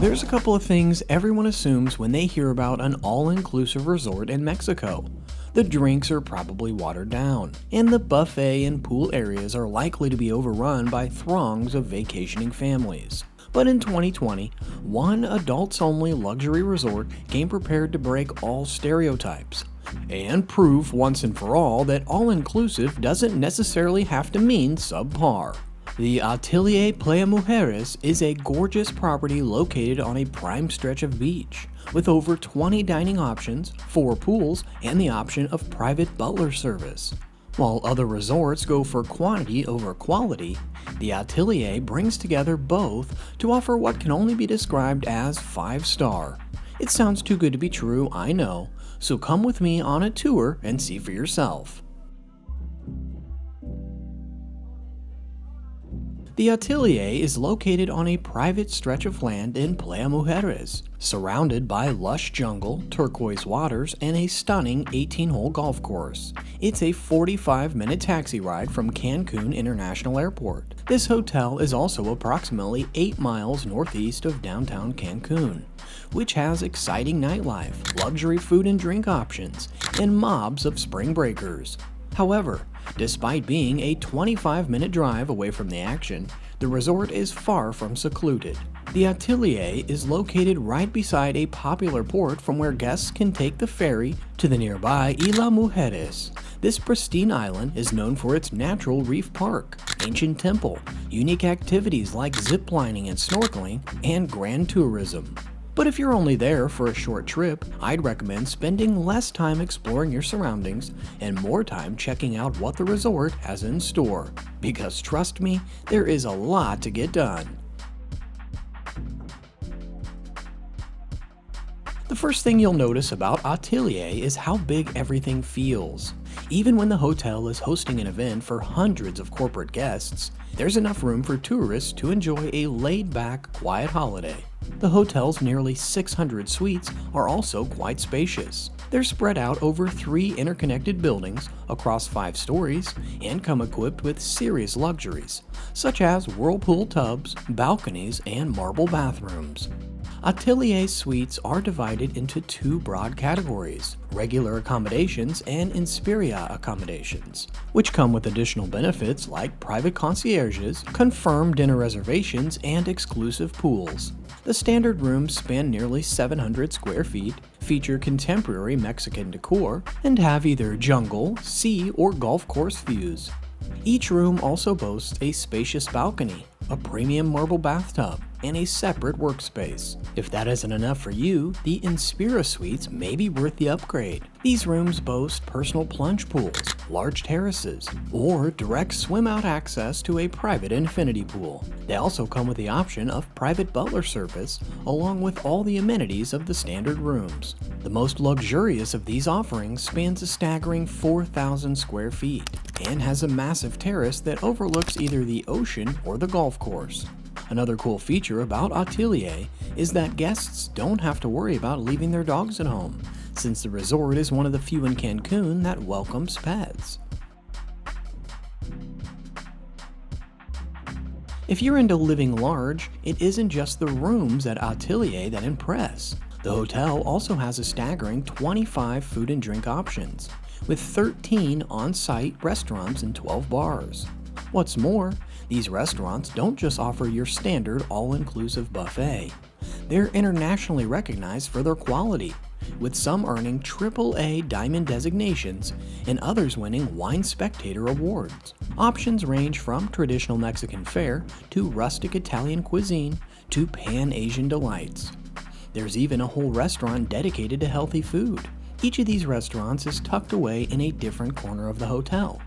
There's a couple of things everyone assumes when they hear about an all-inclusive resort in Mexico. The drinks are probably watered down, and the buffet and pool areas are likely to be overrun by throngs of vacationing families. But in 2020, one adults-only luxury resort came prepared to break all stereotypes and prove once and for all that all-inclusive doesn't necessarily have to mean subpar. The Atelier Playa Mujeres is a gorgeous property located on a prime stretch of beach, with over 20 dining options, 4 pools, and the option of private butler service. While other resorts go for quantity over quality, the Atelier brings together both to offer what can only be described as 5-star. It sounds too good to be true, I know, so come with me on a tour and see for yourself. The Atelier is located on a private stretch of land in Playa Mujeres, surrounded by lush jungle, turquoise waters, and a stunning 18-hole golf course. It's a 45-minute taxi ride from Cancun International Airport. This hotel is also approximately 8 miles northeast of downtown Cancun, which has exciting nightlife, luxury food and drink options, and mobs of spring breakers. However, despite being a 25-minute drive away from the action, the resort is far from secluded. The Atelier is located right beside a popular port from where guests can take the ferry to the nearby Isla Mujeres. This pristine island is known for its natural reef park, ancient temple, unique activities like ziplining and snorkeling, and grand tourism. But if you're only there for a short trip, I'd recommend spending less time exploring your surroundings and more time checking out what the resort has in store. Because trust me, there is a lot to get done. The first thing you'll notice about Atelier is how big everything feels. Even when the hotel is hosting an event for hundreds of corporate guests, there's enough room for tourists to enjoy a laid-back, quiet holiday. The hotel's nearly 600 suites are also quite spacious. They're spread out over 3 interconnected buildings across 5 stories and come equipped with serious luxuries, such as whirlpool tubs, balconies, and marble bathrooms. Atelier suites are divided into 2 broad categories: regular accommodations and Inspiria accommodations, which come with additional benefits like private concierges, confirmed dinner reservations, and exclusive pools. The standard rooms span nearly 700 square feet, feature contemporary Mexican decor, and have either jungle, sea, or golf course views. Each room also boasts a spacious balcony, a premium marble bathtub, and a separate workspace. If that isn't enough for you, the Inspira suites may be worth the upgrade. These rooms boast personal plunge pools, large terraces, or direct swim-out access to a private infinity pool. They also come with the option of private butler service, along with all the amenities of the standard rooms. The most luxurious of these offerings spans a staggering 4,000 square feet and has a massive terrace that overlooks either the ocean or the golf course. Another cool feature about Atelier is that guests don't have to worry about leaving their dogs at home, since the resort is one of the few in Cancun that welcomes pets. If you're into living large, it isn't just the rooms at Atelier that impress. The hotel also has a staggering 25 food and drink options, with 13 on-site restaurants and 12 bars. What's more, these restaurants don't just offer your standard all-inclusive buffet. They're internationally recognized for their quality, with some earning AAA Diamond designations and others winning Wine Spectator awards. Options range from traditional Mexican fare to rustic Italian cuisine to Pan-Asian delights. There's even a whole restaurant dedicated to healthy food. Each of these restaurants is tucked away in a different corner of the hotel,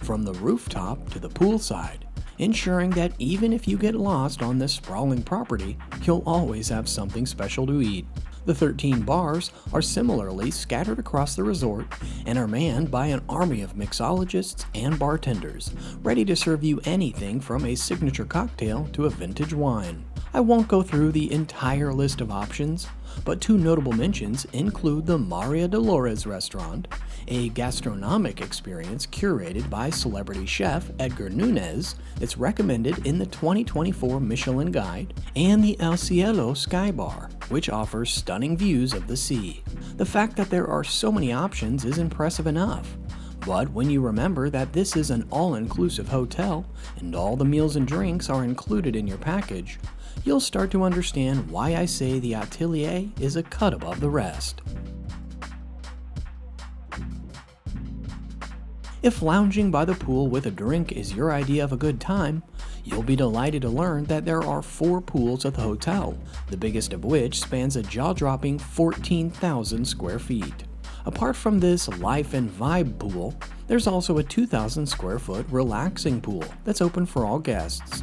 from the rooftop to the poolside, ensuring that even if you get lost on this sprawling property, you'll always have something special to eat. The 13 bars are similarly scattered across the resort and are manned by an army of mixologists and bartenders, ready to serve you anything from a signature cocktail to a vintage wine. I won't go through the entire list of options, but two notable mentions include the Maria Dolores restaurant, a gastronomic experience curated by celebrity chef Edgar Nunez that's recommended in the 2024 Michelin Guide, and the El Cielo Sky Bar, which offers stunning views of the sea. The fact that there are so many options is impressive enough. But when you remember that this is an all-inclusive hotel and all the meals and drinks are included in your package, you'll start to understand why I say the Atelier is a cut above the rest. If lounging by the pool with a drink is your idea of a good time, you'll be delighted to learn that there are 4 pools at the hotel, the biggest of which spans a jaw-dropping 14,000 square feet. Apart from this life and vibe pool, there's also a 2,000 square foot relaxing pool that's open for all guests.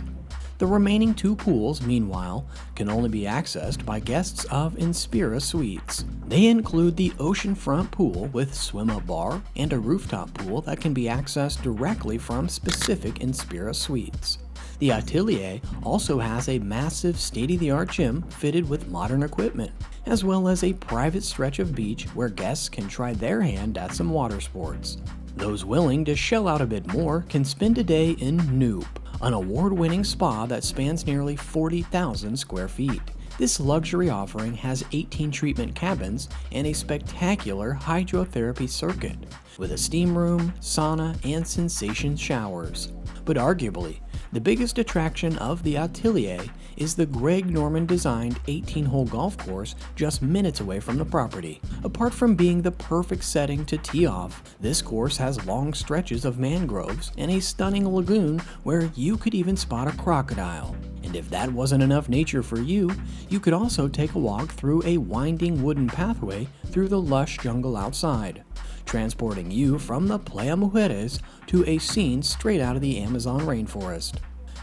The remaining 2 pools, meanwhile, can only be accessed by guests of Inspira Suites. They include the oceanfront pool with swim-up bar and a rooftop pool that can be accessed directly from specific Inspira Suites. The Atelier also has a massive state-of-the-art gym fitted with modern equipment, as well as a private stretch of beach where guests can try their hand at some water sports. Those willing to shell out a bit more can spend a day in Noop, an award-winning spa that spans nearly 40,000 square feet. This luxury offering has 18 treatment cabins and a spectacular hydrotherapy circuit, with a steam room, sauna, and sensation showers. But arguably, the biggest attraction of the Atelier is the Greg Norman-designed 18-hole golf course just minutes away from the property. Apart from being the perfect setting to tee off, this course has long stretches of mangroves and a stunning lagoon where you could even spot a crocodile. And if that wasn't enough nature for you, you could also take a walk through a winding wooden pathway through the lush jungle outside, transporting you from the Playa Mujeres to a scene straight out of the Amazon rainforest.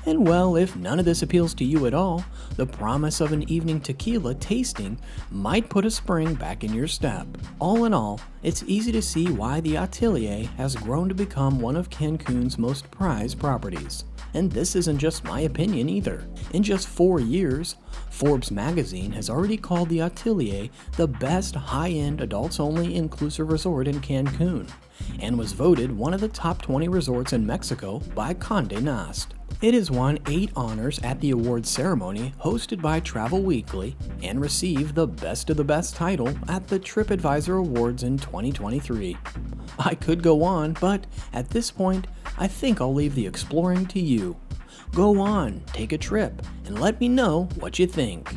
And well, if none of this appeals to you at all, the promise of an evening tequila tasting might put a spring back in your step. All in all, it's easy to see why the Atelier has grown to become one of Cancun's most prized properties. And this isn't just my opinion either. In just 4 years, Forbes magazine has already called the Atelier the best high-end adults-only inclusive resort in Cancun, and was voted one of the top 20 resorts in Mexico by Condé Nast. It has won 8 honors at the awards ceremony hosted by Travel Weekly and received the Best of the Best title at the TripAdvisor Awards in 2023. I could go on, but at this point, I think I'll leave the exploring to you. Go on, take a trip, and let me know what you think.